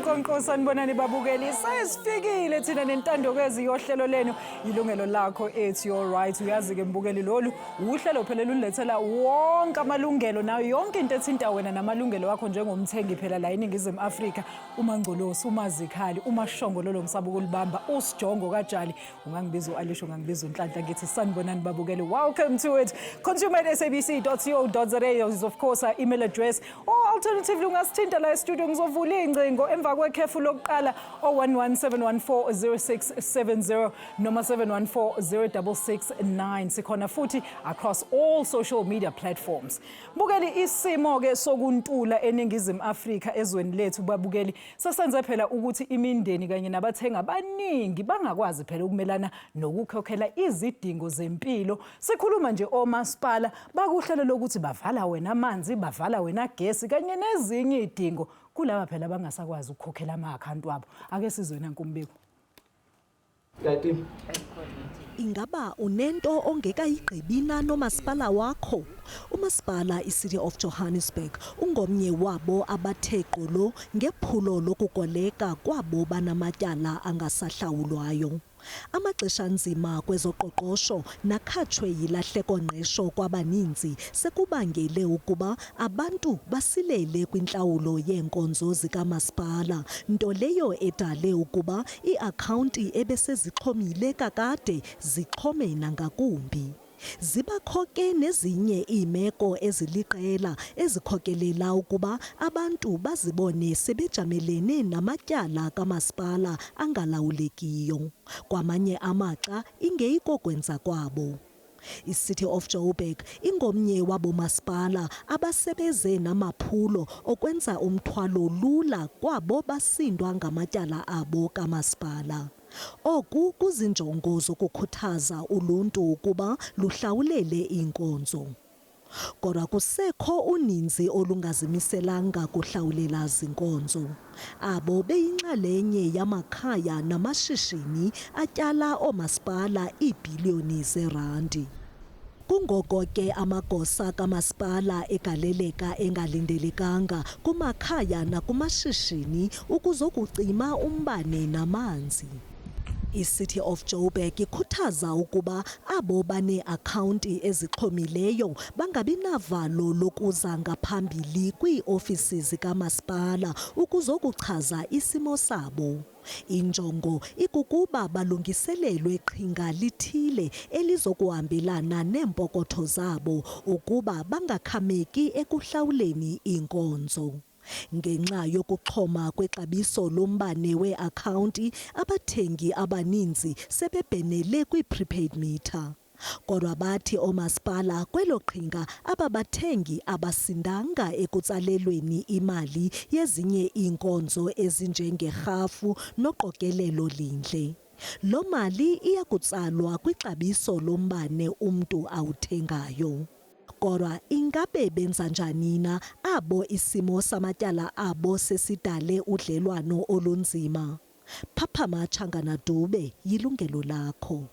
Konke sanibonani babukeli sesifikile thina nentandokazi yohlelo lenu Yilungelo Lakho it's your right uyazi ke mbukeli lolu uhlelo phela lulethela wonke amalungelo nayo yonke into ethinta wena namalungelo wakho njengomthengi phela la eNingizimu Afrika uMangcolosi uMazikhali uMashongololo ngisabuka ulibamba uSijongo kaJali ungangibiza uAlisha ungangibiza uNhlanhla ngithi sanibonani babukeli welcome to it consumer@sabc.co.za is of course our email address or alternatively ungasithinta la e-studio ngizovula ingcingo emva kwekhefu lokuqala 0117140670 noma 71406669 sikhona futhi across all social media platforms. Bukeli isimo ke sokuntula eNingizimu Afrika ezweni lethu babukeli sesenze phela ukuthi imindeni kanye nabathenga abaningi bangakwazi phela ukumelana nokukhokhela izidingo zempilo. Sikhuluma nje omasipala bakuhlelo lokuthi bavala wena amanzi bavala wena gesi kanye nezinye izidingo kulaba phela bangasakwazi ukukhokhela ama-account wabo. Ake sizwe nanku umbiko. Ingaba unento ongekayigqibina nomasipala wakho? Umasipala iCity of Johannesburg ungomnye wabo abathe qolo ngephulo lokukoleka kwabo banamatyala angasahlawulwayo. Amaxesha nzima kwezoqoqosho nakhatshwe yilahleko ngqesho kwabaninzi sekubangele ukuba abantu basilele kwintlawulo yeenkonzo zikamasipala, nto leyo edale ukuba iiakhawunti ebesezixhomile kakade zixhome nangakumbi. Zibakho ke nezinye iimeko eziliqela ezikhokelela ukuba abantu bazibone sebejamelene namatyala kamasipala angalawulekiyo. Kwamanye amaxa ingeyiko kwenza kwabo. iCity of Joburg ingomnye wabo masipala abasebeze namaphulo okwenza umthwalo lula kwabo basindwa ngamatyala abo kamasipala. Oku kuzinjongo zokukhuthaza uluntu ukuba luhlawulele inkonzo. Kodwa kusekho uninzi olungazimiselanga kuhlawulela zinkonzo. Abo beyinxalenye yamakhaya namashishini atyala omasipala iibhiliyoni zerandi. Kungoko ke amagosa kamasipala egaleleka engalindelekanga kumakhaya nakumashishini ukuzokucima umbane namanzi. iCity of Joburg ikhuthaza ukuba abo bane-akhawunti ezixhomileyo bangabi navalo lokuza ngaphambili kwii-ofisi zikamasipala ukuzokuchaza isimo sabo. Injongo ikukuba balungiselelwe qhinga lithile elizokuhambelana neempokotho zabo ukuba bangakhameki ekuhlawuleni inkonzo. Ngenxa yokuxhoma kwexabiso lombane we-akhawunti, abathengi abaninzi sebebhenele kwi-prepaid meter. Kodwa bathi omasipala kwelo qhinga ababathengi abasindanga ekutsalelweni imali yezinye iinkonzo ezinjengerhafu noqokelelo lindle. Lo mali iyakutsalwa kwixabiso lombane umntu awuthengayo. Kodwa ingabe benza njani na abo isimo samatyala abo sesidale udlelwano olunzima? Phaphama Changana Dube, Yilungelo Lakho.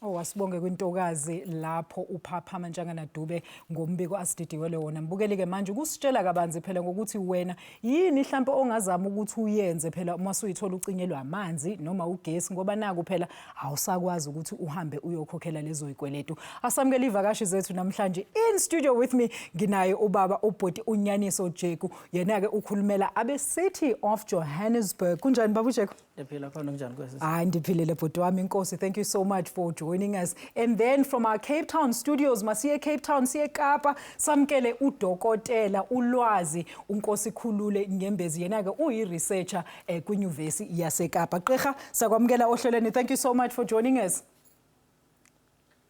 Wasibonge kwintokazi lapho uphaphama Njangana Dube ngombiko asididiwele wona. Mbukeli ke manje ukusitshela kabanzi phela ngokuthi wena yini mhlawumbe ongazama ukuthi uyenze phela uma usuyithola ucinyelwa amanzi noma ugesi ngoba naku phela awusakwazi ukuthi uhambe uyokhokhela lezo ikweletu. Asamukela ivakashi zethu namhlanje in studio with me nginaye ubaba ubhoti uNyaniso Jeku. Yena ke ukhulumela abe City of Johannesburg. Kunjani baba uJeku? Ndiphila khona kunjani kwesi? Ndiphilile bhoti wami Nkosi. Thank you so much for joining us. And then from our Cape Town studios, masiye Cape Town, siye Kapa, samkele udokotela ulwazi Nkosikhulule Nyembezi. Yena ke uyi-researcher kwinyuvesi yaseKapa. Gqirha, sakwamukela ohlelweni. Thank you so much for joining us.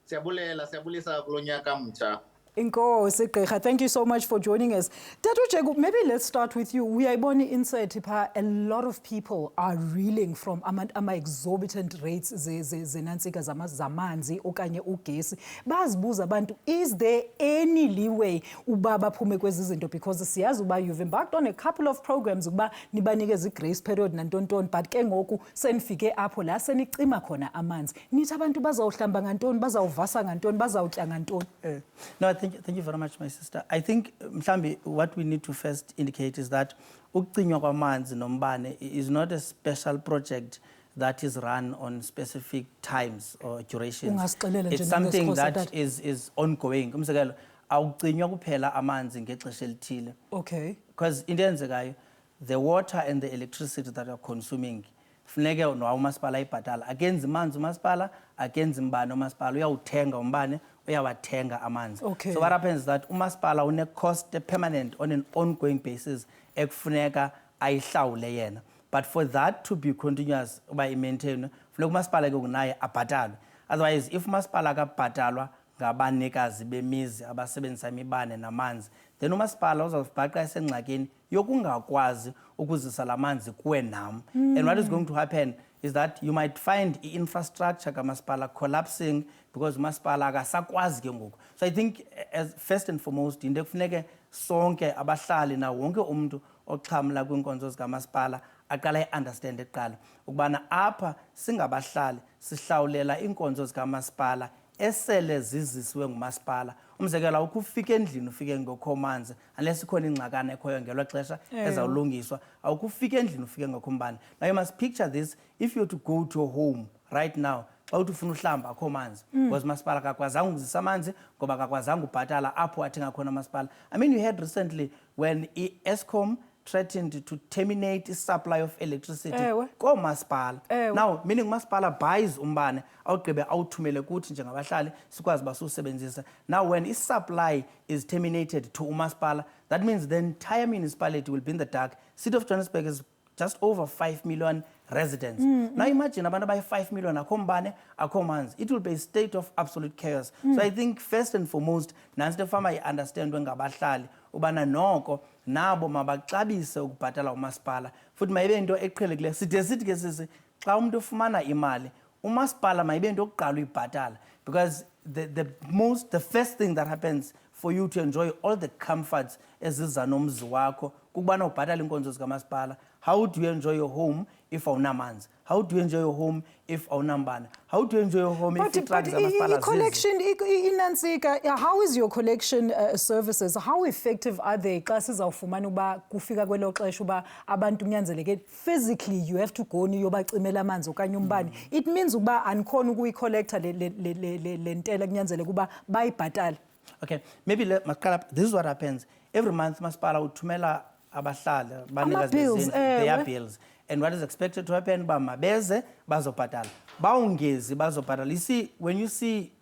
Siyabulisa kulonyaka mtsha. Inkosi Gqirha, thank you so much for joining us. Tatu Jeku, maybe let's start with you. We are born inside a lot of people are reeling from ama-exorbitant rates zenansika zamanzi okanye ugesi. Bazibuza abantu, is there any leeway uba baphume kwezi zinto? Because siyazi uba you've embarked on a couple of programs uba nibanikeze i-grace period nantontoni, but ke ngoku senifike apho la senicima khona amanzi. Nithi abantu bazawuhlamba ngantoni, bazawuvasa ngantoni, bazawutya ngantoni? No, thank you very much, my sister. I think, Mhlambi, what we need to first indicate is that ukucinywa kwamanzi nombane is not a special project that is run on specific times or durations. It's something that is ongoing. Umzekelo, awucinywa kuphela amanzi ngexesha elithile. Okay. Because into eyenzekayo, the water and the electricity that are consuming, funeke umasipala ibhatala. Akenzi manzi umasipala, akenzi mbane umasipala, uyawuthenga umbane, uyawathenga amanzi. Okay. So what happens is that umasipala une cost permanent on an ongoing basis ekufuneka ayihlawule yena. But for that to be continuous by maintain, funeka umasipala ke kunaye abhatalwe. Otherwise, if umasipala akabhatalwa ngabanikazi bemizi abasebenzisa imibane namanzi, then umasipala uzawubhaqa esengxakini yokungakwazi ukuzisa lamanzi kuwe nam. And what is going to happen is that you might find infrastructure kamasipala collapsing because umasipala akasakwazi ke ngoku. So I think, as first and foremost, into ekufuneke sonke abahlali na wonke umuntu oxhamla kwinkonzo zikamasipala aqala understand eqala ukubana apha singabahlali sihlawulela inkonzo zikamasipala esele zizisiwe ngumasipala. Umzekelo awukufika endlini ufike ngokho manzi unless ikhona ingxakana ekhoyo ngelo xesha ezawulungiswa, awukufika endlini ufike ngokho mbane. Now you must picture this, if you were to go to a home right now, xa uthi ufuna uhlamba akho manzi because masipala akakwazanga ukuzisa amanzi ngoba akakwazanga ubhatala apho athenga khona masipala. I mean, you heard recently when Eskom threatened to terminate the supply of electricity koomasipala. Now, meaning umasipala buys umbane, awugqibe awuthumele kuthi njengabahlali sikwazi basuwusebenzisa. Now, when its supply is terminated to umasipala, that means the entire municipality will be in the dark. City of Johannesburg is just over 5 million residents. Now imagine abantu by 5 million akho mbane, akho manzi. It will be a state of absolute chaos. So I think first and foremost, nansi the farmer understand ngabahlali ubana noko nabo mabaxabise ukubhatala umasipala. Futhi mayibe into eqhelekileyo. Sithi ke sisi xa umuntu ufumana imali, umasipala mayibe into yokuqala uyibhatala, because the first thing that happens for you to enjoy all the comforts eziza nomzi wakho kukubana ubhatala inkonzo zikamasipala. How do you enjoy your home if awunamanzi? How do you enjoy your home if awunambane? How do you enjoy your home if trucks zamasipala collection inansika, how is your collection services? How effective are they? Xa sizawufumana uba kufika kwelo xesha uba abantu kunyanzeleke physically you have to go niyobacimela amanzi okanye umbane. It means uba anikhona ukuyicollecta le ntela kunyanzeleke uba bayibhatale. Okay, maybe this is what happens. Every month masipala uthumela abahlali banikazi their bills, and what is expected to happen ba mabeze bazobhatala bawungezi bazobhatala. You see, when you see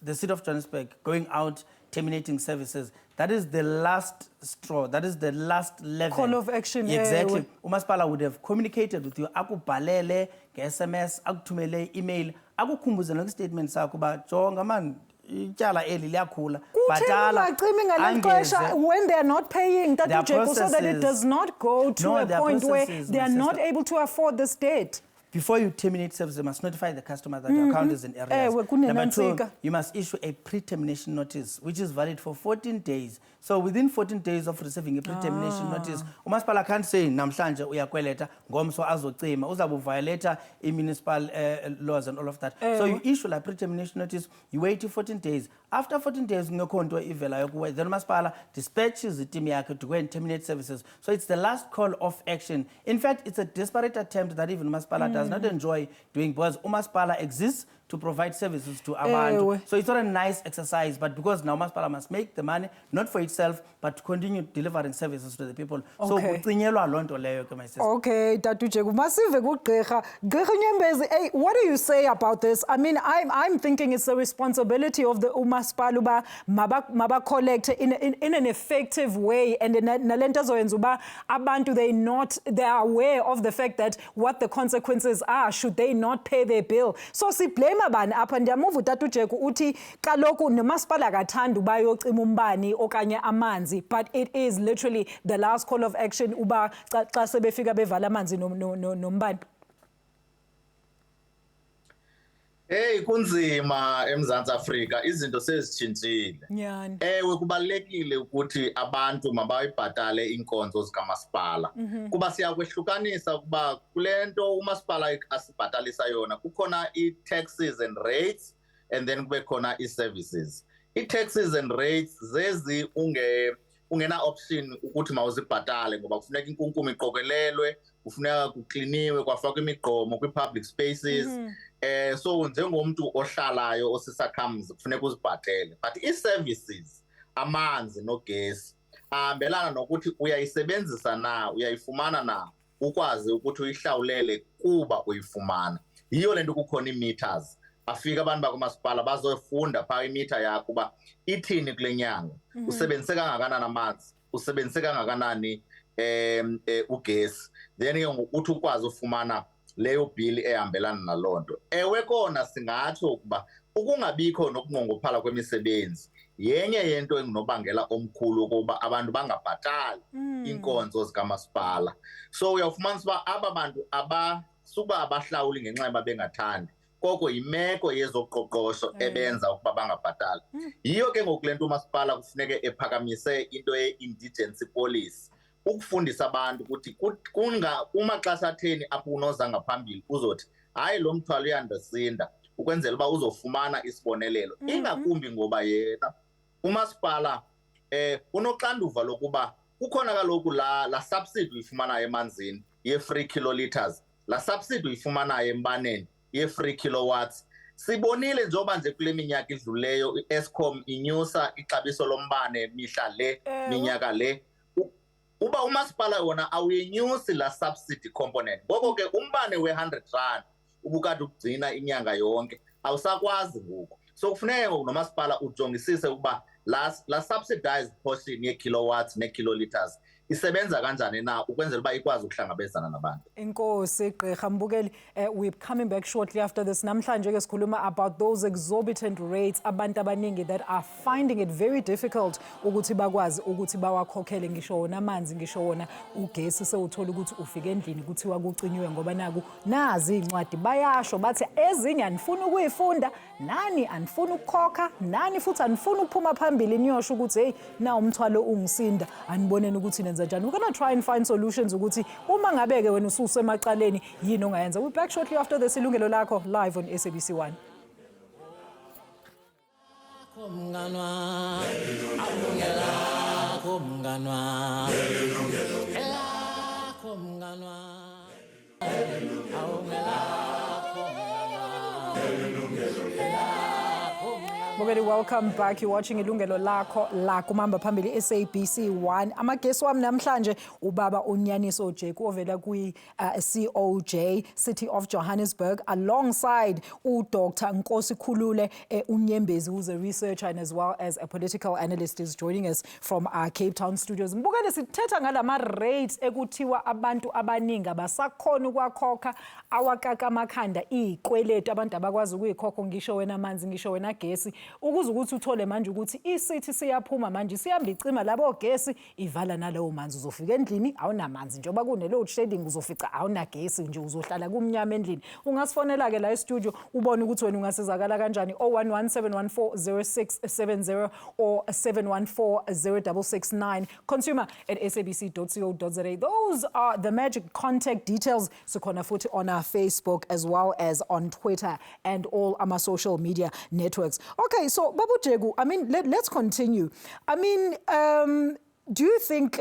the City of Johannesburg going out terminating services, that is the last straw, that is the last level call of action. Exactly. Umasipala would have communicated with you, akubhalele nge-SMS, akuthumele email, akukhumbuze nge-statement sakho ba jonga man ityala eli liyakhula bhatala when they are not paying that so that it does not go to a point where they are not able to afford this debt. Before you terminate service, you must notify the customer that your account is in arrears. Number two, you must issue a pre-termination notice, which is valid for 14 days. So within 14 days of receiving a pre-termination notice, umasipala can't say namhlanje uyakweleta ngomso azocima uzabu violator municipal laws and all of that. So you issue a pre-termination notice, you wait 14 days. After 14 days, then umasipala dispatches the team to go and terminate services. So it's the last call of action. In fact, it's a desperate attempt that even umasipala does not enjoy doing, because umasipala exists to provide services to abantu. So it's not a nice exercise, but because now umasipala must make the money, not for itself, but to continue delivering services to the people. So kucinyelwa lonto leyo ke my sister. Okay, Tatu Jeku, masive kugqirha. Gqirha Nyembezi, hey, what do you say about this? I mean, I'm thinking it's the responsibility of the umasipala uba maba collect in an effective way, and nalento zoyenza uba abantu they are aware of the fact that what the consequences are should they not pay their bill. So si blame ublame bani apha ndiyamuva uTata Jeku uthi kaloku nomasipala kathanda bayocima umbani okanye amanzi, but it is literally the last call of action uba xa sebefika bevala amanzi nombani. Hey kunzima eMzantsi Afrika izinto sezitshintshile. Nyani. Ewe kubalekile ukuthi abantu mabayibhatale inkonzo zikamasipala. Kuba siyakwehlukanisa kuba kulento umasipala asibhatalisa yona kukhona i-taxes and rates and then kube khona i-services. I-taxes and rates zezi ungena option ukuthi mawuzibhatale ngoba kufuneka inkunkuma iqokelelwe, kufuneka kukliniwe kwafakwa imigqomo kwi-public spaces. So njengomuntu ohlalayo osisakhamuzi kufuneka uzibhatele, but i-services amanzi nogesi ahambelana nokuthi uyayisebenzisa na, uyayifumana na, ukwazi ukuthi uyihlawulele kuba uyifumana. Yiyo lento kukhona ii-meters. Afika abantu bakumasipala bazofunda phaa imitha yakho uba ithini kule nyanga, usebenzise kangakanani amanzi, usebenzise kangakanani ugesi, then ke ngokuthi ukwazi ufumana leyo bill ehambelana naloo nto. Ewe kona singatsho ukuba ukungabikho nokunqongophala kwemisebenzi yenye yento engunobangela omkhulu ukuba abantu bangabhatali iinkonzo zikamasipala. So uyawufumanisa uba aba bantu abasuba abahlawuli ngenxa yoba bengathandi, koko yimeko yezoqoqosho ebenza ukuba bangabhatali. Yiyo ke ngoku le nto umasipala kufuneke ephakamise into ye-indigency policy, ukufundisa abantu ukuthi kumaxesha atheni apho unoza ngaphambili uzothi hayi lo mthwalo uyandisinda ukwenzela uba uzofumana isibonelelo. Ingakumbi ngoba yena umasipala unoxanduva lokuba kukhona kaloku la subsidy uyifumanayo emanzini ye-free kiloliters, la subsidy uyifumanayo embaneni ye-free kilowatts. Sibonile njengoba nje kule minyaka idluleyo i-Eskom inyusa ixabiso lombane mihla le minyaka le. Uba umasipala wona awuyenyusi la subsidy component, ngoko ke umbane we-100 rand ubukade ukugcina inyanga yonke awusakwazi ngoku. So kufuneka ngoku nomasipala ujongisise ukuba la subsidized portion ye-kilowatts ne-kiloliters isebenza kanjani na ukwenzela uba ikwazi ukuhlangabezana nabantu. Inkosi Gqirha Mbukeli, we're coming back shortly after this. Namhlanje ke sikhuluma about those exorbitant rates abantu abaningi that are finding it very difficult ukuthi bakwazi ukuthi bawakhokhele, ngisho wona amanzi, ngisho wona ugesi sewuthola ukuthi ufike endlini kuthiwa kucinywe ngoba naku nazi incwadi bayasho bathi ezinye anifuna ukuyifunda, nani anifuna ukukhokha, nani futhi anifuna ukuphuma phambili niyosho ukuthi hey na umthwalo ungisinda, aniboneni ukuthi nenza njani. We're going to try and find solutions ukuthi uma ngabe ke wena ususemaqaleni yini ongayenza. We'll be back shortly after this. Yilungelo Lakho live on SABC 1. Welcome back. You're watching Yilungelo Lakho la kumamba phambili SABC 1. Amagesi wami namhlanje ubaba Nyaniso Jeku ovela kwi COJ City of Johannesburg, alongside Dr. Nkosikhulule Nyembezi, who's a researcher and as well as a political analyst, is joining us from our Cape Town studios. Mbukele sithetha ngalama rates ekuthiwa abantu abaningi abasakhona ukwakhokha, awakaka amakhanda izikweletu abantu abakwazi ukuyikhokha, ngisho wena amanzi, ngisho wena gesi, ukuze ukuthi uthole manje ukuthi isithi siyaphuma manje sihamba icima labo gesi ivala nalawo manzi, uzofika endlini awunamanzi, njengoba kune load shedding uzofica awunagesi nje, uzohlala kumnyama endlini. Ungasifonela ke la e-studio ubone ukuthi wena ungasizakala kanjani. 011-714-0670 or 714-0669, consumer@sabc.co.za. Those are the magic contact details. Sikhona futhi on our Facebook as well as on Twitter and all our social media networks. Okay, so Babu Jeku, I mean, let's continue. I mean, do you think,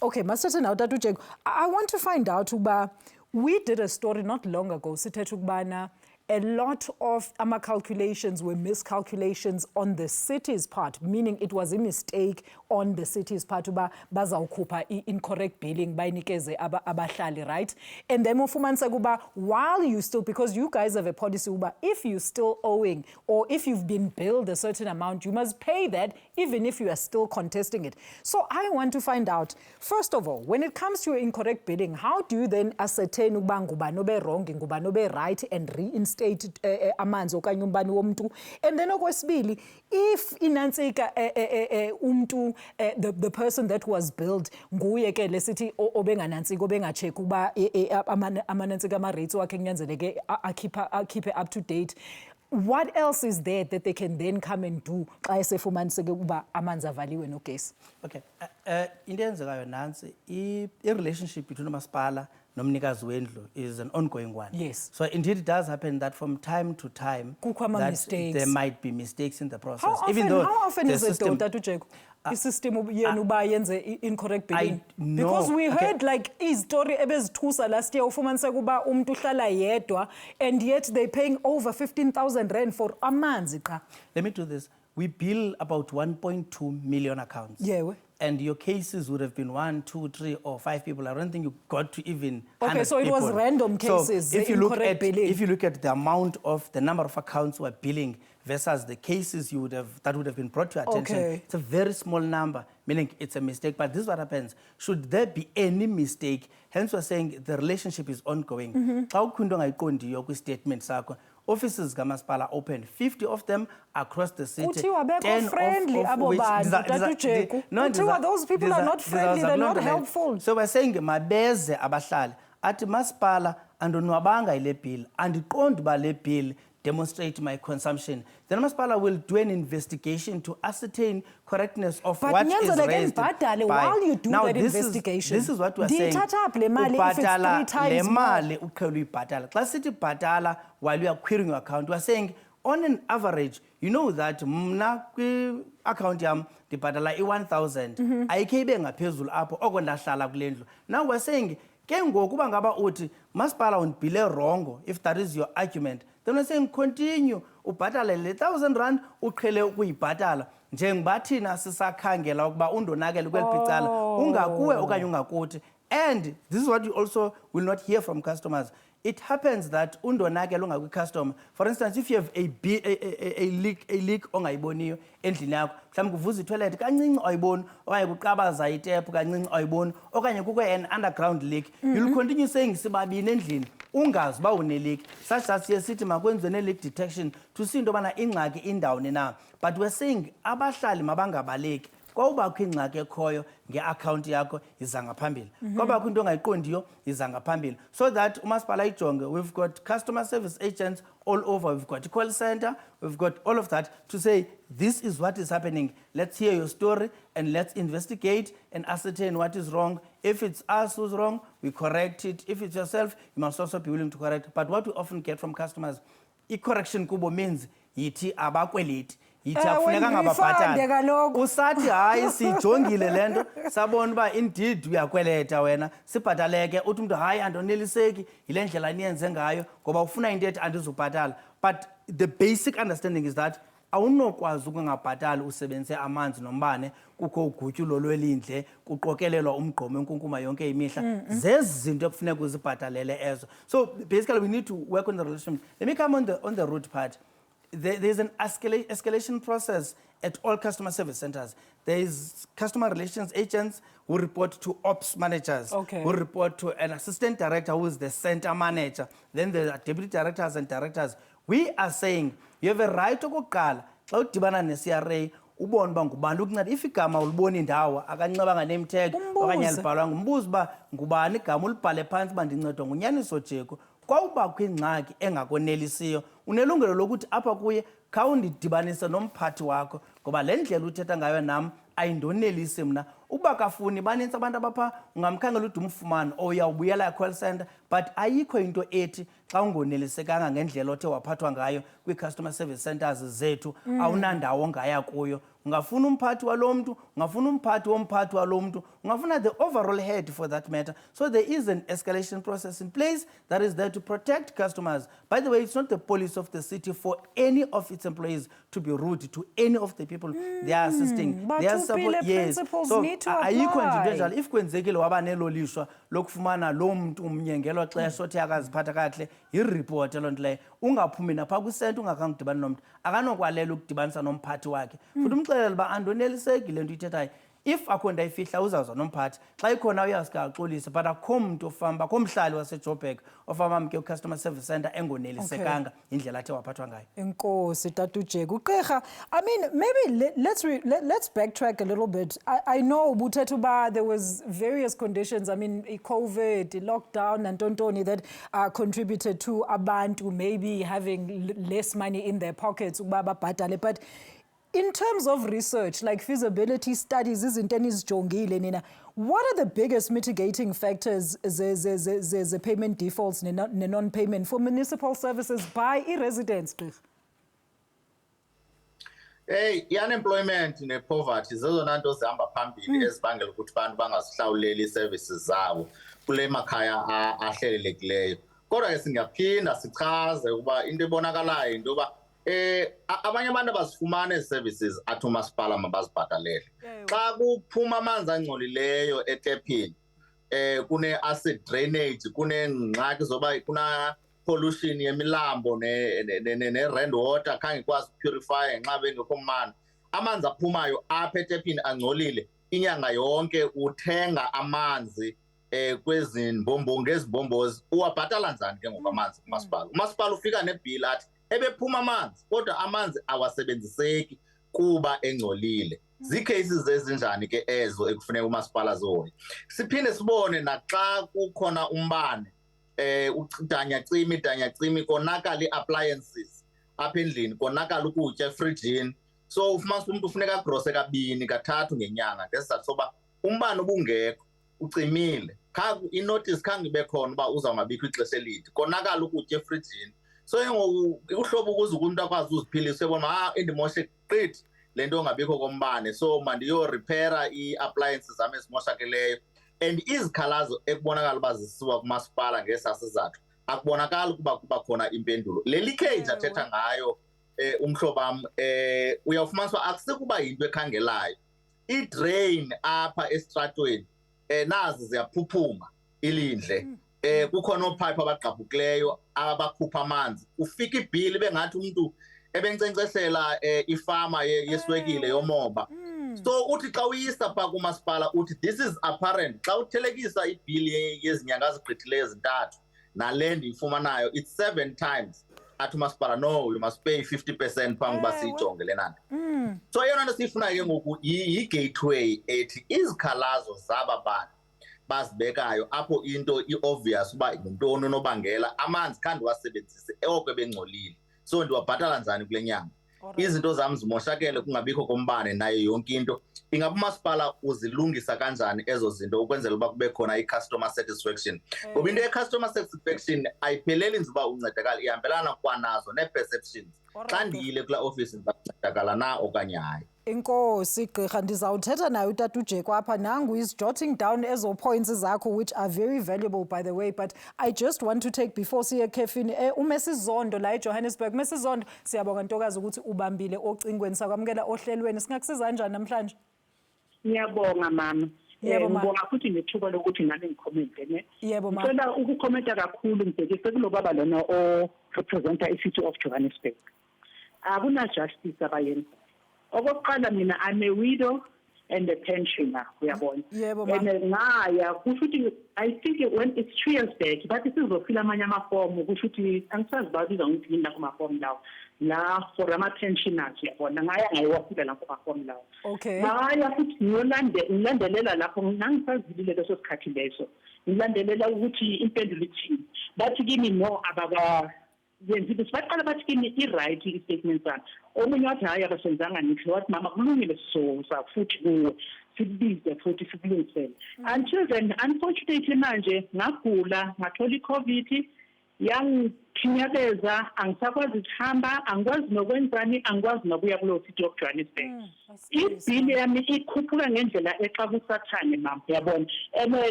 okay, Master now, Tatu Jeku, I want to find out, Uba, we did a story not long ago, Sithetubana, a lot of our calculations were miscalculations on the city's part, meaning it was a mistake on the city's part uba bazawukhupha incorrect billing bayinikeze abahlali, right? And then ufumanise kuba while you still, because you guys have a policy uba if you still owing or if you've been billed a certain amount, you must pay that even if you are still contesting it. So I want to find out, first of all, when it comes to incorrect billing, how do you then ascertain uba ngubani obe wrong, ngubani obe right, and reinstate amanzi okanye umbani womntu? And then okwesibili, if inantsika umntu, the person that was billed nguye ke lesithi obenganantsika obengacheka uba amanantsika ama-rates wakhe kunyanzeleke akhiphe up to date, what else is there that they can then come and do xa esefumaniseke uba amanzi avaliwe nogesi? Okay, into eyenzekayo nantsi, i-relationship between umasipala nomnikazi wendlu is an ongoing one. Yes. So indeed it does happen that from time to time that there might be mistakes in the process. How often is it though, Tatu Jeku? I-system yenu uba yenze incorrect billing? Because we heard like istory ebezithusa last year ufumanise kuba umuntu uhlala yedwa and yet they're paying over 15,000 rand for amanzi qha. Let me do this. We bill about 1.2 million accounts. Yeah. And your cases would have been 1, 2, 3, or 5 people. I don't think you got to even 100 Okay, so it was people. random cases, so if you look at billing. If you look at the amount of the number of accounts we're billing versus the cases that would have been brought to your attention, it's a very small number, meaning it's a mistake. But this is what happens. Should there be any mistake, hence we're saying the relationship is ongoing. How could statement sako? Offices kamasipala open, 50 of them across the city. 10 friendly, no, those people are not friendly, they're not helpful. So we're saying mabeze abahlali ati masipala andonwabanga ile bill andiqondi ba le bill demonstrate my consumption. Then masipala will do an investigation to ascertain correctness of what is raised by. While you do now, that investigation, this is what we're saying. Ubhatala le mali uqhela uyibhatala. Xa sithi bhatala while you are querying your account, we're saying on an average, you know that mna kwi account yam ndibhatala i-1,000 ayikhe ibe ngaphezulu apho oko ndahlala kule ndlu. Now we're saying ke ngoku uba ngaba uthi masipala undibhile wrong, if that is your argument, then we're saying continue ubhatale le 1,000 rand uqhele ukuyibhatala njengoba thina sisakhangela ukuba undonakele kweli picala ungakuwe okanye ungakuthi. And this is what you also will not hear from customers. It happens that undonakele ungakwi customer. For instance, if you have a leak ongayiboniyo endlini yakho, mhlawumbe kuvuza itoilet kancinci ayiboni okanye kuqabaza itap kancinci ayiboni okanye kukho an underground leak, you'll continue saying sibabini endlini ungazi ba une-leak. Such that siye sithi makwenziwe ne-leak detection to see into yobana ingxaki indawoni na. But we're saying abahlali mabangabaleki. Kwawubakho ingxaki ekhoyo nge-account yakho iza ngaphambili. Kwawubakho into ongayiqondiyo iza ngaphambili. So that umasipala ijonge, we've got customer service agents all over, we've got a call center, we've got all of that to say this is what is happening. Let's hear your story and let's investigate and ascertain what is wrong. If it's us who's wrong, we correct it. If it's yourself, you must also be willing to correct. But what we often get from customers, i-correction kubo means yithi abakweleti. Itafuneka ngababhatala. Usathi hayi sijongile lento sabona uba indeed uyakweleta wena sibhataleke uthi umuntu hayi andoneliseki ile ndlela niyenze ngayo ngoba ufuna into ethi andizubhatala. But the basic understanding is that awunokwazi ukungabhatali usebenzise amanzi nombane kukho ugutyulo lwelindle kuqokelelwa umgqomo enkunkuma yonke imihla zezi zinto ekufuneka uzibhatalele ezo. So basically we need to work on the relationship. Let me come on the root part. There's an escalation process at all customer service centers. There is customer relations agents who report to ops managers, who report to an assistant director who is the center manager. Then there are deputy directors and directors. We are saying you have a right to go xa udibana ne-CRA ubone uba ngubani ukunceda. If igama ulibona indawo akanxibanga name tag okanye alibhalwanga umbuzo uba ngubani igama ulibhale phantsi uba ndincedwa nguNyaniso Jeku. Kwawubakho ingxaki engakonelisiyo unelungelo lokuthi apha kuye khawundidibanise nomphathi wakho ngoba le ndlela uthetha ngayo nam ayindonelisi mna. Uba kafuni banintsi abantu abapha ungamkhangela ude umfumane uyawubuyela e-call center, but ayikho into ethi xa ungonelisekanga ngendlela othe waphathwa ngayo kwii-customer service centers zethu awunandawo ongaya kuyo. Ungafuna umphathi walo mntu, ungafuna umphathi womphathi walo mntu, ungafuna the overall head for that matter. So there is an escalation process in place that is there to protect customers. By the way, it's not the policy of the city for any of its employees to be rude to any of the people they are assisting. But They are principles so need to ayikho nje into apply. enjalo. If kwenzekile waba nelo lishwa lokufumana lo muntu umnyengelo xesha othi akaziphatha kahle, yireport loo nto leyo. Ungaphumi napha kwisenta ungakhange udibane nomntu. Akanokwalela ukudibanisa nomphathi wakhe. Futhi umxelele uba andonelisekile nto ithethayo. If akho ndayifihla uzawuza nomphathi xa ikhona uyazika axolise, but akho muntu ofamba akho mhlali waseJoburg ofamba amke customer service center engonelisekanga indlela athe waphathwa ngayo. Enkosi Tata Jeku. Gqirha, I mean, maybe let's backtrack a little bit. I know Butetuba, there was various conditions. I mean, COVID, lockdown, and tontoni that contributed to abantu maybe having less money in their pockets. But in terms of research, like feasibility studies, what are the biggest mitigating factors the payment defaults non-payment for municipal services by residents? Hey, unemployment ne-poverty zezona nto zihamba phambili ezibangela ukuthi abantu bangazihlawuleli ii-services zabo kule makhaya ahlelelekileyo. Kodwa ke singaphinda sichaze ukuba into ebonakalayo into yoba abanye abantu abazifumana ezi services athi umasipala mabazibhatalele. Xa kuphuma amanzi angcolileyo etepini, kune-acid drainage, kunengxaki zoba kuna-pollution yemilambo ne-rand water khange ikwazi ukupurifya ngenxa bengekho mmandla. Amanzi aphumayo apha etepini angcolile, inyanga yonke uthenga amanzi kwezi mbombo ngezimbombozi. Uwabhatala njani ke ngoku amanzi kumasipala? Umasipala ufika nebhili athi ebephuma amanzi kodwa amanzi awasebenziseki kuba engcolile. Zii-cases ezinjani ke ezo ekufuneka umasipala zihoye. Siphinde sibone naxa kukhona umbane danyacimi konakala ii-appliances apha endlini, konakala ukutya efrijini. So ufumanisa umntu ufuneka agrose kabini kathathu ngenyanga ngesizathu soba umbane ubungekho ucimile. Inotice khange ibe khona uba uzawungabikho ixesha elide, konakala ukutya efrijini. So uhlobo ukuze umntu akwazi uziphilisa ebona indimoshe qithi le nto ongabikho kombane, so mandiyorepera ii-appliances zam ezimoshakeleyo. And izikhalazo ekubonakala uba zisiwa kumasipala ngesaa sizathu akubonakali ukuba kuba khona impendulo. Le leakage athetha ngayo umhlobam uyawufumanisa uba akusekuba yinto ekhangelayo. Idrain apha esitratweni nazi ziyaphuphuma ilindle. Kukhona oopipe abagqabhukileyo abakhupha amanzi. Ufika ibhili bengathi umntu ebenkcenkceshela ifama yeswekile yomoba. So uthi xa uyisa phaa kumasipala uthi this is apparent. Xa uthelekisa ibhili yezinyanga zigqithileyo ezintathu nale ndiyifumanayo, it's 7 times. Athi umasipala no, you must pay 50% phambi uba siyijonge le nanto. So eyona nto siyifunayo ke ngoku yi-gateway ethi izikhalazo zaba bantu bazibekayo apho into i-obvious uba yintoni unobangela, amanzi khange wasebenzise oko ebengcolile, so ndiwabhatala njani kule nyanga. Izinto zam zimoshakele kungabikho kombane nayo yonke into. Ingaba umasipala uzilungisa kanjani ezo zinto ukwenzela uba kube khona i-customer satisfaction? Ngoba into ye-customer satisfaction ayipheleli nje uba uncedakala, ihambelana kwanazo nee-perceptions. Xa ndiyile kula ofisi ndizakuncedakala na okanye hayi. Enkosi Gqirha, ndizawuthetha naye uTata uJeku apha. Nangu is jotting down ezo points zakho, which are very valuable by the way, but I just want to take before siye khefini uMesizondo la eJohannesburg. Mesizondo, siyabonga ntokazi ukuthi ubambile ocingweni sakwamukela ohlelweni. Singakusiza kanjani namhlanje? Ngiyabonga mama. Yebo ma. Ngibonga futhi nethuba lokuthi nami ngicommente ne. Yebo ma. Ngicela ukukhomenta kakhulu ngibhekise kulo baba lona o representa i-City of Johannesburg. Akuna justice abayeni. Okokuqala mina I'm a widow and a pensioner, uyabona. Yebo ma. Ngaya kushuthi I think when it's 3 years back but sizofila amanye amafomu kushuthi angisazi baziza ukuthi yini kumafomu lawo la for ama-pensioners, uyabona. Ngaya ngayiwafika lapho kumafomu lawo. Okay. Ngaya futhi ngilandelela lapho ngangisazilile leso sikhathi leso, ngilandelela ukuthi impendulo ithini. Bathi kimi no yenzile sibaqala bathi kimi i-right i-statement sami. Omunye wathi hayi abasenzanga nihle, wathi mama kulungile sizoza futhi kuwe sibize futhi sikulungisele. Until then unfortunately manje ngagula, ngathola i-COVID, yangithinyabeza angisakwazi ukuhamba angikwazi nokwenzani angikwazi nokuya kulo city of Johannesburg ibhili yami ikhuphuka ngendlela exabusathane mama uyabona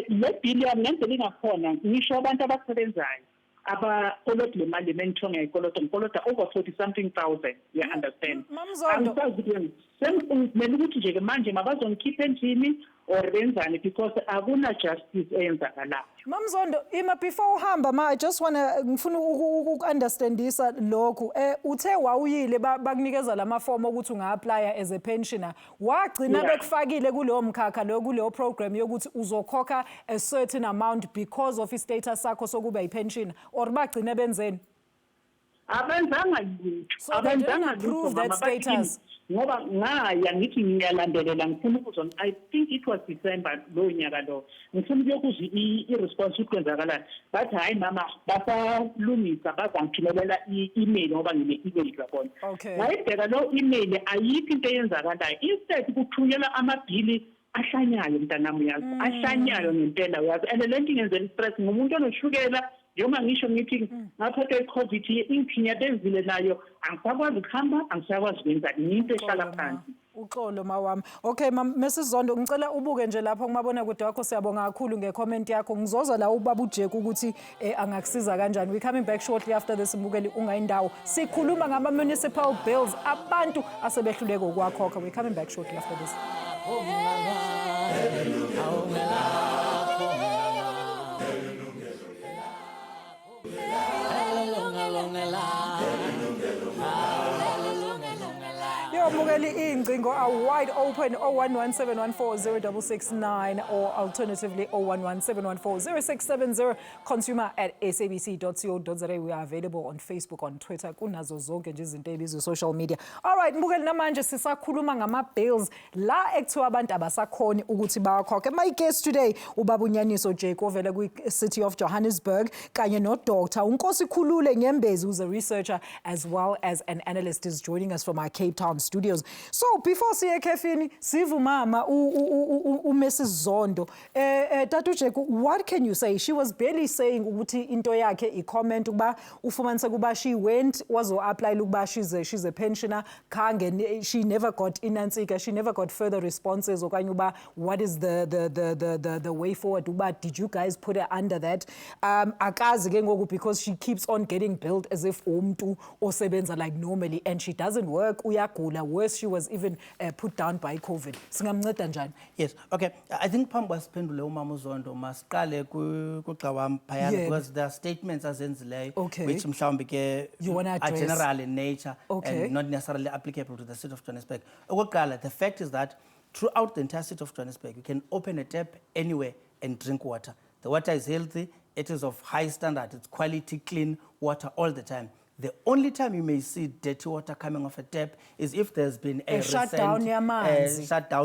le bhili yami ngendlela ingakhona ngisho abantu abasebenzayo abakolota le mali mentho ngikolota over 40 something thousand you understand angisazi semele ukuthi nje manje mabazongikhipha endlini or benzani because akuna justice eyenzakalayo. Mamzondo, ima before uhamba ma I just ngifuna ukunderstandisa lokhu uthe wawuyile bakunikeza lama form ukuthi unga-apply as a pensioner wagcina bekufakile kuleyo mkhakha lo kuleyo program yokuthi uzokhokha a certain amount because of status sakho sokuba yipensioner or bagcina benzeni abenzanga prove that status ngoba ngaya ngithi ngiyalandelela ngifuna ukuzona I think it was December lo nyaka lo ngifuna ukuzwa i-response ukwenzakalani bathi hayi mama basalungisa bazangithumelela i-email ngoba ngine-email yabona ngayibheka lo email ayikho into eyenzakalayo instead kuthunyelwa amabhili ahlanyayo mntanami yazi ahlanyayo ngempela yazi and le nto ingenzela stress ngumuntu onoshukela njengoba ngisho ngithi ngaphathwa i-COVID ingithinyabezile nayo angisakwazi ukuhamba angisakwazi ukwenza into ehlala phansi uxolo mawami okay Mrs Zondo ngicela ubuke nje lapho kumabona kude wakho siyabonga kakhulu ngecomment yakho ngizozwa la ubaba uJeku ukuthi angakusiza kanjani we coming back shortly after this mbukeli ungayindawo sikhuluma ngama municipal bills abantu asebehluleka ukwakhokha we coming back shortly after this Mbukeli ingcingo are wide open 0117140669 or alternatively 0117140670 consumer@sabc.co.za we are available on Facebook on Twitter kunazo zonke nje izinto ebizwe social media all right mbukeli namanje sisakhuluma ngama bills la ekuthiwa abantu abasakhoni ukuthi bawakhokhe my guest today ubaba Nyaniso Jeku ovela ku City of Johannesburg kanye no Dr. Nkosikhulule Nyembezi who's a researcher as well as an analyst is joining us from our Cape Town studios. So before siye khefini sivu mama Mrs Zondo Tatu Jeku what can you say she was barely saying ukuthi into yakhe I-comment kuba ufumanise kuba she went wazo apply ukuba she's a pensioner khange she never got inansika she never got further responses okanye uba what is the way forward uba did you guys put her under that akazi ke ngoku because she keeps on getting billed as if umuntu osebenza like normally and she doesn't work uyagula worse she was even put down by COVID singamnceda njani yes okay I think phambi kwasiphendule umama uZondo masiqale kuGqawam phayana because there are statements azenzileyo which mhlawumbe ke are general in nature and not necessarily applicable to the city of Johannesburg okokuqala the fact is that throughout the entire city of Johannesburg you can open a tap anywhere and drink water the water is healthy it is of high standard it's quality clean water all the time. The only time you may see dirty water coming off a tap is if there's been a shutdown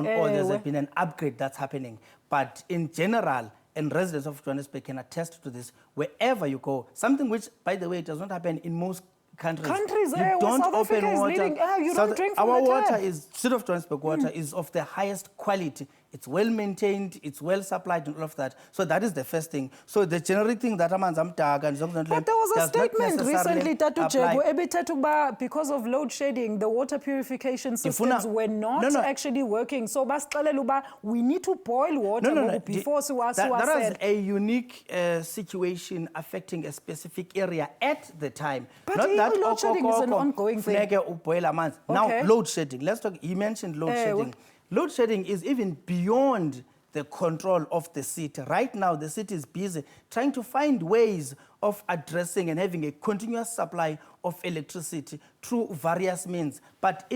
or there's been an upgrade that's happening. But in general, and residents of Johannesburg can attest to this, wherever you go, something which, by the way, does not happen in most countries. You don't South open Africa water. Is leading, you don't drink from our the water tap. is, City of Johannesburg water is of the highest quality. It's well maintained, it's well supplied and all of that. So that is the first thing. So the generic thing that but there was a statement recently, Tatu Jeku, because of load shedding, the water purification systems were not actually working. So we need to boil water before that is a unique situation affecting a specific area at the time. But not that load shedding is an ongoing thing. Now, load shedding. Let's talk. You mentioned load shedding. Load shedding is even beyond the control of the city. Right now, the city is busy trying to find ways of addressing and having a continuous supply of electricity through various means. But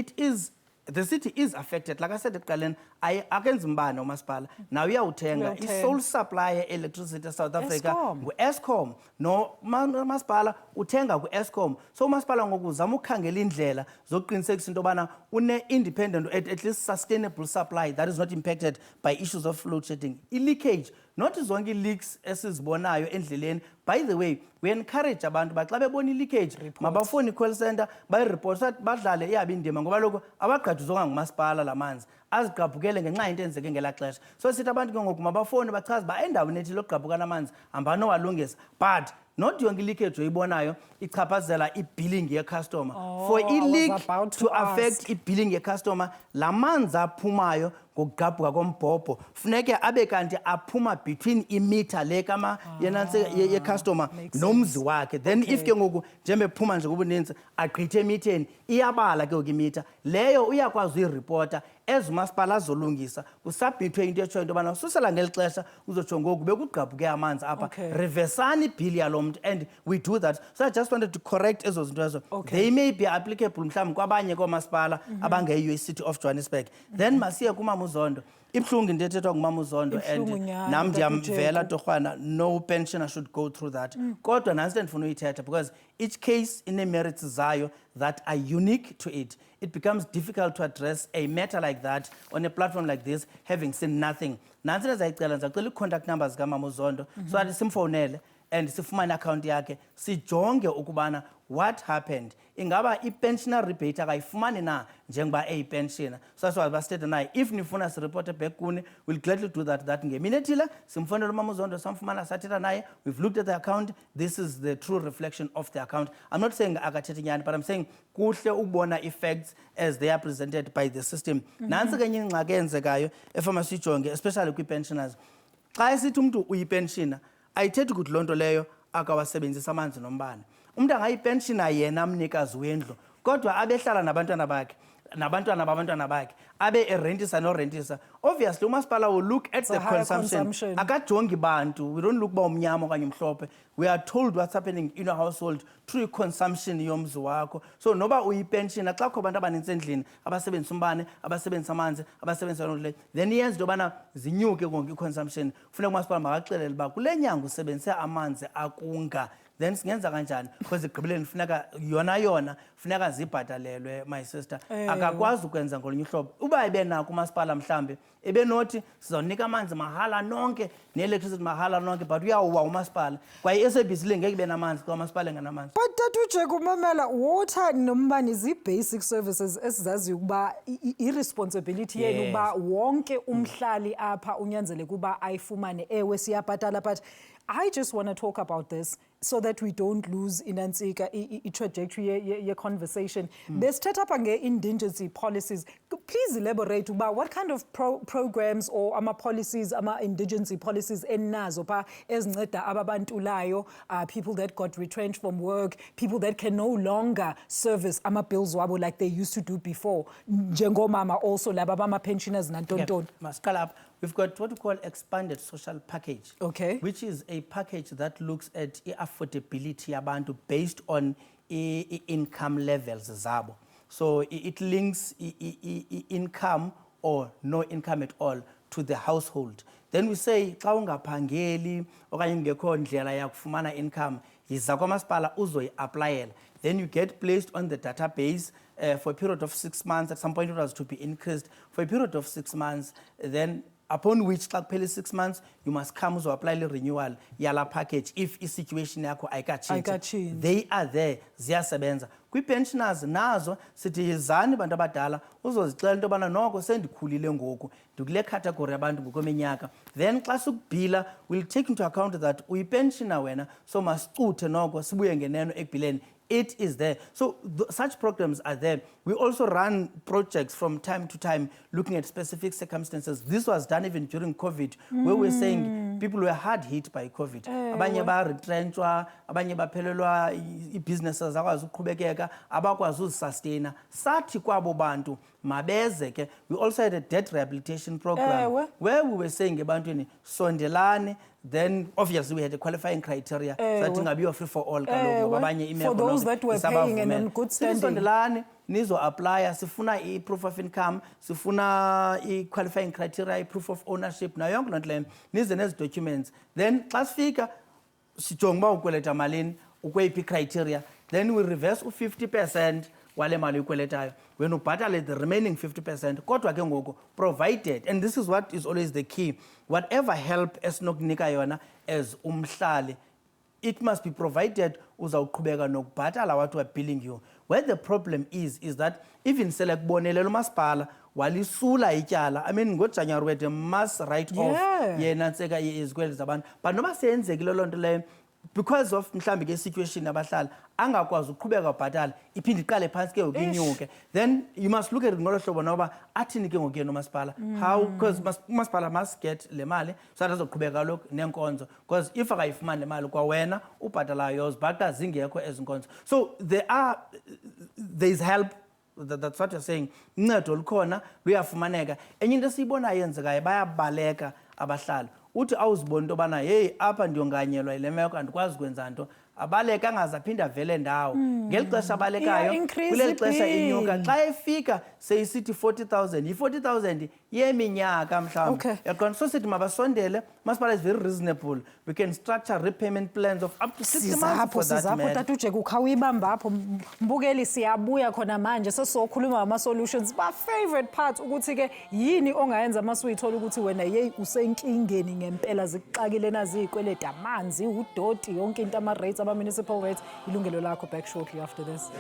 the city is affected. Like I said, now we are sole supplier electricity to South Africa. Eskom. No, Maspala, utenga Eskom. So Maspala ngoku khangela indlela zokuqinisekisa into bana une independent at least sustainable supply that is not impacted by issues of load shedding. Leakage, not zonke leaks esizibonayo endleleni. By the way, we encourage abantu baxa bebona leakage mabafoni call center report badlale iyabe indima ngoba lokho abagqathuzonga ngumasipala lamanzi azigqabhukele ngenxa into enzeke ngela xesha so sithi abantu ke ngoku mabafoni bachaza ba endaweni ethi lokugqabhukana amanzi ambano walungisa but not yonke leakage oyibonayo ichaphazela i-billing ye-customer. For I was i-leak about to to affect ask. i-billing ye-customer, la manzi aphumayo ngokugqabhuka kombhobho funeke abe kanti aphuma between imitha le kama ye-customer nomzi wakhe. Then if ke ngoku njengoba ephuma nje kubuninzi agqithe emitheni iyabala ke ngoku imitha leyo uyakwazi uyiripota as umasipala azolungisa kusubmithwe into etshoyo into yobana ususela ngeli xesha uzotsho ngoku bekugqabhuke amanzi apha reversani ibhili yalo mntu, and we do that. So I just wanted to correct ezo zinto ezo. They may be applicable mhlawumbi kwabanye koomasipala abangeyiyo i-City of Johannesburg. Then masiye kumama uZondo. Ibhlungu into ethethwa ngumama uZondo, and nam ndiyamvela torhwana, no pensioner should go through that. Kodwa nantsi ndifuna uyithetha because each case ine-merits zayo that are unique to it. It becomes difficult to address a matter like that on a platform like this, having seen nothing. Nantsi ndizayicela ii-contact numbers zikamama uZondo so that simfowunele and sifumane account yakhe sijonge ukubana what happened. Ingaba i-pensioner rebate akayifumani na njengoba eyi-pensioner. So that's why basithetha naye, if nifuna sireporte back kuni, we'll gladly do that. That ngemini ethile simfonela umama uZondo samfumana sathetha naye, we've looked at the account, this is the true reflection of the account. I'm not saying akathetha nyani, but I'm saying kuhle ukubona effects as they are presented by the system. Nantsi ke enye ingxaki eyenzekayo efama sijonge especially kwi-pensioners. Xa esithi umntu uyipensioner ayithethi ukuthi loo nto leyo akawasebenzisa amanzi nombane. Umntu angayipenshina yena mnikazi wendlu kodwa abehlala nabantwana bakhe nabantwana babantwana bakhe abe erentisa norentisa. Obviously umasipala will look at the consumption. Akajongi bantu. We don't look ba umnyama okanye umhlophe. We are told what's happening in your household through consumption yomzi wakho. So noba uyipenshina xa kho abantu abaninzi endlini abasebenzisa umbane, abasebenzisa amanzi, abasebenzisa loo nto leyo, then iyenza into yobana zinyuke konke i-consumption. Funeka umasipala makaxelele uba kule nyanga usebenzise amanzi akunga. Then singenza kanjani because igqibeleni funeka yona funeka zibhatalelwe, my sister. Akakwazi ukwenza ngolunye uhlobo. Uba ebenako umasipala mhlambe ebenothi sizawunika amanzi mahala nonke ne-electricity mahala nonke, but uyawuwa umasipala kwaye i-SABC le ngeke ibe namanzi xa umasipala enganamanzi. But Tatu Jeku mamela, water nombane zi-basic services esizaziyo ukuba i-responsibility yenu ukuba wonke umhlali apha unyanzeleke ukuba ayifumane. Ewe siyabhatala, but I just want to talk about this so that we don't lose inansika trajectory ye conversation. Besithetha apha nge-indigency policies. Please elaborate about what kind of programs or policies, indigency policies enazo pa ezinceda ababantulayo, people that got retrenched from work, people that can no longer service bills wabo like they used to do before. Njengomama also laba bama-pensioners nantontoni. Masicala apha. We've got what we call expanded social package, which is a package that looks at affordability abantu based on income levels zabo. So it links income or no income at all to the household. Then we say xa ungaphangeli okanye ungekho ndlela yakufumana income yiza kwamasipala uzoyi-aplayela. Then you get placed on the database for a period of 6 months. At some point it was to be increased for a period of 6 months. Then upon which xa kuphela 6 months you must come to apply the renewal yala package if situation yakho ayikatshintshe. They are there, ziyasebenza. Kwi-pensioners nazo sithi yizani bantu abadala uzozixela into yobana noko sendikhulile ngoku ndikule category abantu ngokweminyaka. Then xa sikubhila we'll take into account that uyipensioner wena so masicuthe noko sibuye ngeneno ekubhileni. It is there. So such programs are there. We also run projects from time to time looking at specific circumstances. This was done even during COVID, where we're saying people were hard hit by COVID. Abanye ba retrenchwa, abanye baphelelwa i-businesses akwazi ukuqhubekeka, abakwazi uzisustain. Sathi kwabo bantu mabeze ke. We also had a debt rehabilitation program where we were saying ebantwini sondelane. Then obviously we had a qualifying criteria that ingabiwa free for all for those that were paying and in good standing. Nizo apply, sifuna i-proof of income, sifuna i-qualifying criteria, i-proof of ownership, na yonke lonto leyo nize nezi documents. Then xa sifika sijonga uba ukweleta malini, ukweyiphi criteria, then we reverse 50% wale mali ukweletayo. When ubhatale the remaining 50%, kodwa ke ngoku provided, and this is what is always the key, whatever help esinokunika yona as umhlali, it must be provided uzawuqhubeka nokubhatala what we're billing you. Where the problem is that even sele kubonelele umasipala walisula ityala, I mean ngoJanuary we had a mass write off yena ntseka izikweli zabantu, but noba seyenzekile loo nto leyo because of mhlambi ke situation abahlali angakwazi ukuqhubeka ubhatala iphinde iqale phansi ke ukinyuke, then you must look at it ngolo hlobo noba athini ke ngokuyena umasipala, how, because umasipala must get le mali so that azoqhubeka lokhu nenkonzo, because if akayifumani le mali kwawena ubhatalayo uzibhaqa zingekho ezinkonzo. So there is help. That's what you're saying. Uncedo lukhona luyafumaneka. Enye into esiyibonayo yenzekayo bayabaleka abahlali. Uthi awuzibona into yobana hey apha ndiyonganyelwa yile meko andikwazi ukwenza nto, abaleka angaze aphinde avele ndawo. Ngeli xesha abalekayo kuleli xesha inyuka xa efika seyisithi 40,000 yi-40,000 yeminyaka mhlawumbi. Yaqonda, so sithi mabasondele, masipala is very reasonable. We can structure repayment plans of up to 6 months for that matter. Tata Jeku khawuyibamba apho mbukeli siyabuya khona manje sesokhuluma ngama-solutions. Ba-favorite part ukuthi ke yini ongayenza masuyithola ukuthi wena yeyi usenkingeni ngempela zikuxakile naziyikweleti, amanzi, udoti, yonke into ama-rates, ama-municipal rates. Ilungelo lakho back shortly after this.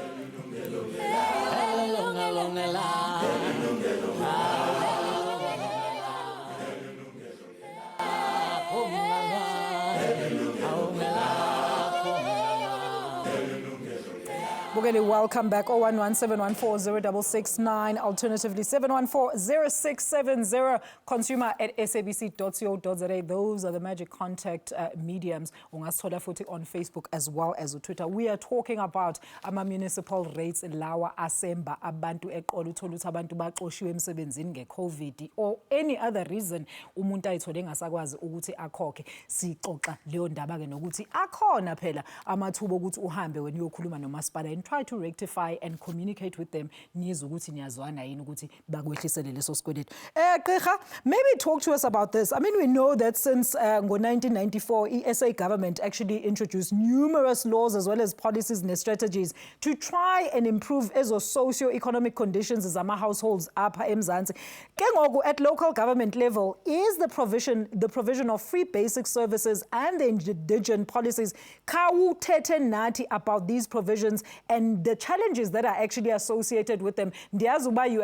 Bugeli, welcome back. 011-714-0669, alternatively 714-0670, consumer@sabc.co.za. Those are the magic contact mediums. Ungasithola futhi on Facebook as well as Twitter. We are talking about ama-municipal rates lawa asemba abantu eqolo uthola ukuthi abantu baxoshiwe emsebenzini nge-COVID or any other reason umuntu ayithole engasakwazi ukuthi akhokhe. Sixoxa leyo ndaba ke nokuthi akhona phela amathuba ukuthi uhambe wena uyokhuluma nomasipala and try to rectify and communicate with them. Niyizwa ukuthi niyazwana yini ukuthi bakwehlisele leso sikweletu. Gqirha, maybe talk to us about this. I mean, we know that since ngo-1994, SA government actually introduced numerous laws as well as policies and strategies to try and improve ezo socio-economic conditions zama households apha eMzansi. Ke ngoku at local government level, is the provision of free basic services and the indigent policies. Khawuthethe nathi about these provisions and the challenges that are actually associated with them. Ndiyazi uba you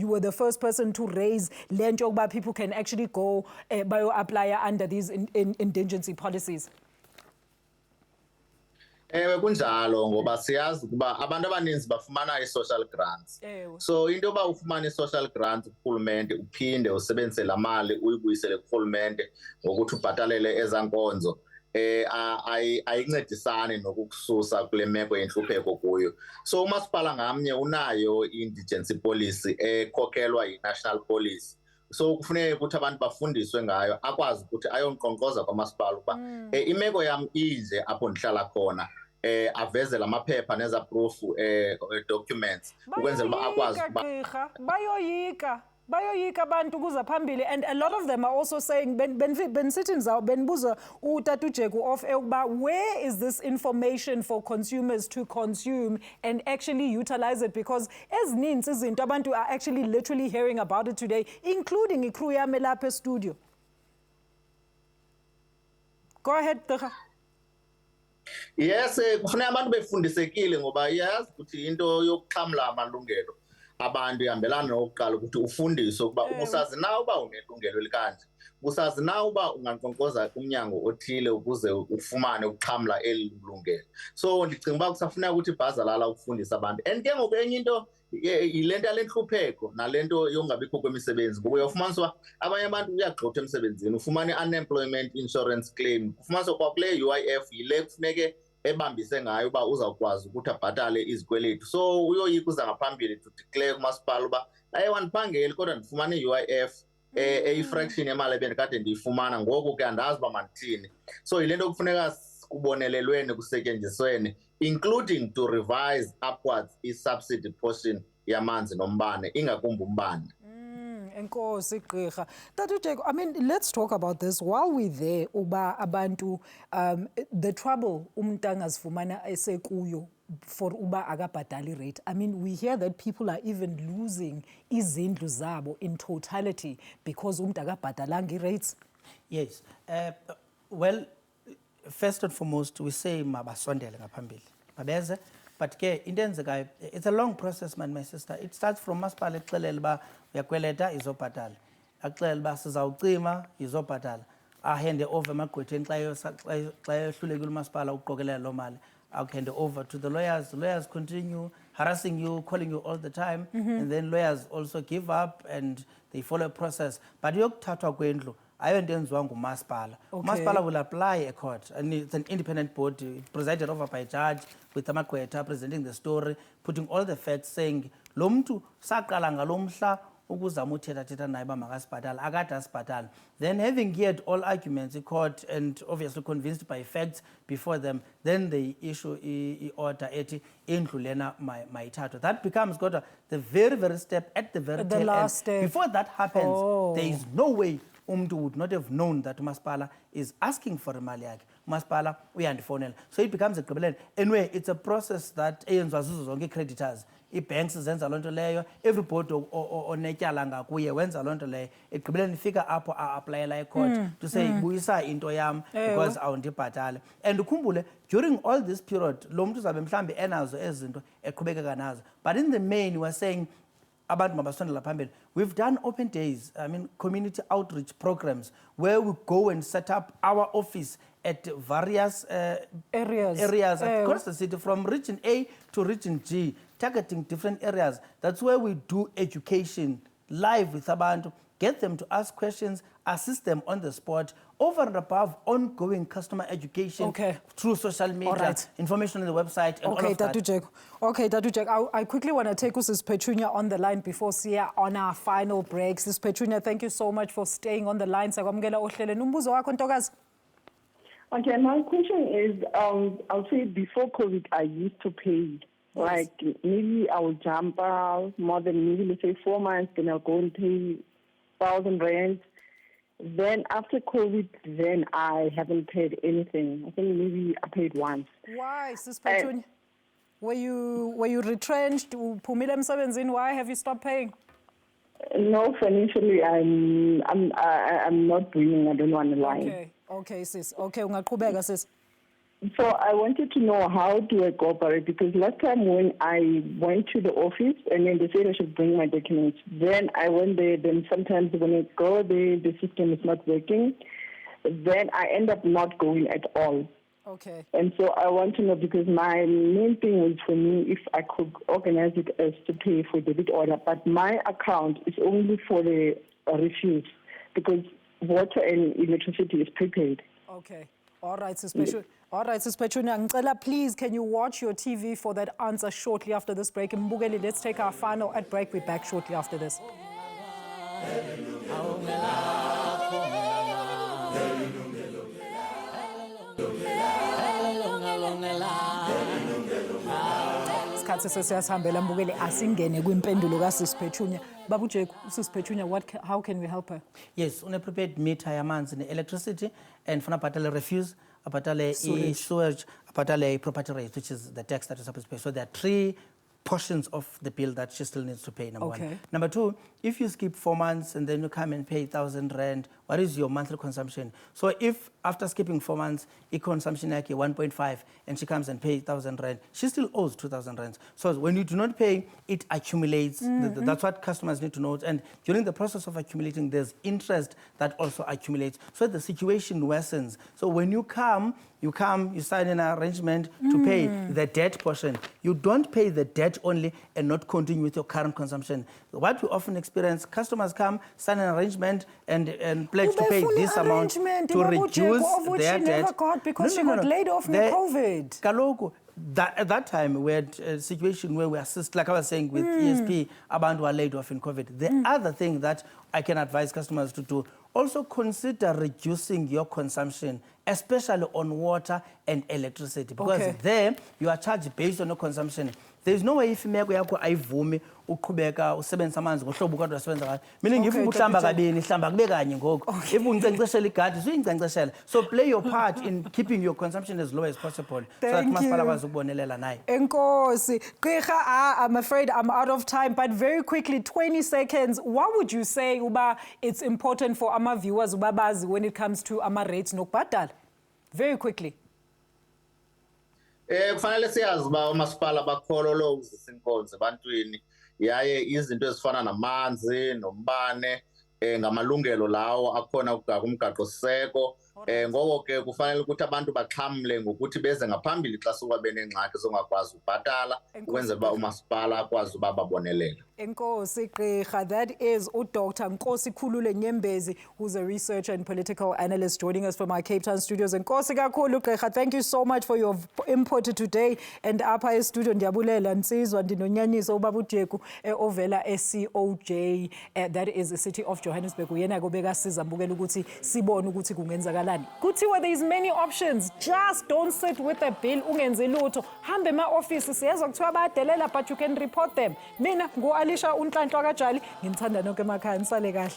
were the first person to raise le nto yokuba people can actually go bio-apply under these indigency policies. Ewe kunjalo ngoba siyazi ukuba abantu abaninzi bafumana i-social grants. So into yoba ufumane i-social grants kurhulumente uphinde usebenzise laa mali uyibuyisele kurhulumente ngokuthi ubhatalele ezaa nkonzo ayincedisani nokukususa kule meko yentlupheko kuyo. So umasipala ngamnye unayo i-indigency policy ekhokelwa yi-national policy. So kufuneka ukuthi abantu bafundiswe ngayo, akwazi ukuthi ayonkqonkqoza kwamasipala ukuba imeko yam inje apho ndihlala khona, aveze la maphepha neza proof documents ukwenzela uba akwazi ukuba bayoyika abantu kuza phambili. And a lot of them are also saying bensithi nzawo benbuza uTata Jeku of ukuba where is this information for consumers to consume and actually utilize it, because ezininzi izinto abantu are actually literally hearing about it today, including ikru yami lapha studio. Go ahead, Gqirha. Yes, kufuneka abantu befundisekile ngoba yazi ukuthi into yokuxhamla amalungelo abantu ihambelana nokuqala ukuthi ufundiswe ukuba ubusazi na uba unelungelo elikanje, ubusazi na uba ungankqonkqoza kumnyango othile ukuze ufumane ukuxhamla eli lungelo. So ndicinga uba kusafuneka ukuthi ibhazalala ukufundisa abantu. And ke ngoku enye into yile nto yalentlupheko nale nto yongabikho kwemisebenzi, ngoba uyafumanisa uba abanye abantu uyagxotha emsebenzini, ufumane i-unemployment insurance claim, ufumanisa kwakule UIF yile kufuneke ebambise ngayo uba uzawukwazi ukuthi abhatale izikweletu. So uyoyika uza ngaphambili to declare kumasipala uba wandiphangeli kodwa ndifumane i-UIF eyi-fraction yemali ebendikade ndiyifumana, ngoku ke andazi uba mandithini. So yile nto kufuneka kubonelelweni kusetyenzisweni, including to revise upwards i-subsidy portion yamanzi nombane, ingakumbi umbane. Enkosi Gqirha. Tata Jeku, I mean, let's talk about this while we're there. Uba abantu, the trouble umuntu angazifumana esekuyo for uba akabhadali rate. I mean, we hear that people are even losing izindlu zabo in totality because umuntu akabhadalanga i-rates. Yes. Well, first and foremost, we say mabasondele ngaphambili. Mabeze. But ke intenzekayo, it's a long process, man, my sister. It starts from masipala exelela uba uyakweleta izobhatala, axelela uba sizawucima izobhatala, ahande over emagqwetheni xa ehlulekile umasipala ukuqokelela loo mali, hand over to the lawyers. Lawyers continue harassing you, calling you all the time, and then lawyers also give up and they follow a process. But yokuthathwa kwendlu ayonto enziwa ngumasipala. Umasipala will apply a court, and it's an independent body presided over by a judge with amagqwetha presenting the story, putting all the facts, saying lo mntu saqala ngalo mhla ukuzama uthetha naye uba makasibhatale akade asibhatale. Then having heard all arguments in court and obviously convinced by facts before them, then they issue order ethi indlu lena mayithathwe. That becomes the very step at the very tail last end. step. Before that happens, there is no way umntu would not have known that umasipala is asking for imali yakhe. Umasipala uyandifonela. So it becomes a gqibeleni. Anyway, it's a process that eyenziwa zizo zonke creditors. I-banks zenza loo nto leyo, everybody onetyala ngakuye wenza loo nto leyo. Ekugqibeleni ifika apho a-aplayela court to say buyisa into yam because awundibhatale. And ukhumbule, during all this period, lo mntu uzabe mhlambi enazo ezi zinto eqhubekeka nazo. But in the main, we are saying, we've done open days, community outreach programs where we go and set up our office at various areas across the city, from region A to region G, targeting different areas. That's where we do education live with abantu, get them to ask questions, assist them on the spot, over and above ongoing customer education through social media, information on the website, and all of that. Datu Jeku, I quickly want to take Sis Petunia on the line before Sia on our final break. Sis Petunia, thank you so much for staying on the line. Okay, my question is, I'll say before COVID, I used to pay. Like, maybe I'll jump out more than maybe, let's say, 4 months, then I'll go and pay 1,000 rand. Then after COVID, then I haven't paid anything. I think maybe I paid once. Why, Sis Petunia? Were you retrenched? Why have you stopped paying? No, financially, I'm not doing. I don't want to lie. Okay, sis. Okay, ungaqhubeka sis. So I wanted to know, how do I cooperate? Because last time when I went to the office and then they said I should bring my documents, then I went there, then sometimes when I go there, the system is not working. Then I end up not going at all. Okay. And so I want to know, because my main thing was for me, if I could organize it as to pay for debit order, but my account is only for the refuse, because water and electricity is prepaid. Okay. All right, Sis Petunia. All right, Sis Petunia. Ngicela, please, can you watch your TV for that answer shortly after this break? Mbugeli, let's take our final ad break. We're back shortly after this. Isikhathi sesiyasihambela Mbukeli, asingene kwimpendulo kaSis Petunia. Babu Jeku, Sis Petunia, how can we help her? Yes, une prepared meter yamanzi ne-electricity, and funa bhatale refuse, abhatale sewage, abhatale property rates, which is the tax that is supposed to pay. So there are 3 portions of the bill that she still needs to pay, number one. Number 2, if you skip 4 months and then you come and pay 1,000 rand, what is your monthly consumption? So if after skipping 4 months, consumption like 1.5, and she comes and pays 1,000 rand, she still owes 2,000 rand. So when you do not pay, it accumulates. That's what customers need to know. And during the process of accumulating, there's interest that also accumulates. So the situation worsens. So when you come, you sign an arrangement to pay the debt portion. You don't pay the debt only and not continue with your current consumption. What we often experience, customers come, sign an arrangement, and pledge to pay this amount to reduce their debt. Never got because she got laid off in COVID. Kaloko, at that time, we had a situation where we assist, like I was saying, with ESP, abantu were laid off in COVID. The other thing that I can advise customers to do, also consider reducing your consumption, especially on water and electricity, because there you are charged based on your consumption. There is no way if imeko yakho ayivumi uqhubeka usebenzisa amanzi ngohlobo kodwa usebenza ngayo. Mina ngifuna ukuhlamba kabini, hlamba kube kanye ngoku. If unginkcenkceshela igadi, uyinkcenkceshela. So play your part in keeping your consumption as low as possible. So that masipala akwazi ukubonelela naye. Nkosi, Gqirha, I'm afraid I'm out of time, but very quickly, 20 seconds. What would you say uba it's important for our viewers uba bazi when it comes to ama rates nokubhadala? Very quickly. Kufanele siyazi uba umasipala bakhololo ukuzisa inkonzo ebantwini, yaye izinto ezifana namanzi, nombane, ngamalungelo lawo akhona kumgaqo siseko. Ngoko ke kufanele ukuthi abantu baxhamle ngokuthi beze ngaphambili xa suka benengxaki zongakwazi ubhatala ukwenzela uba umasipala akwazi uba babonelele. Enkosi Gqirha, that is Dr. Nkosikhulule Nyembezi, who's a researcher and political analyst, joining us from our Cape Town studios. Nkosi kakhulu Gqirha, thank you so much for your input today. And apha e-studio ndiyabulela Nsizwa ndinonyaniso ubaba uJeku ovela e-COJ, that is the city of Johannesburg. Uyena kobeka siza mbukela ukuthi sibone ukuthi kungenzakalani. Kuthiwa there is many options. Just don't sit with a bill ungenzi lutho. Hambe ema-office siyezwa kuthiwa bayadelela, but you can report them. Mina Alicia Jali, ngimthanda nonke emakhaya, nisale kahle.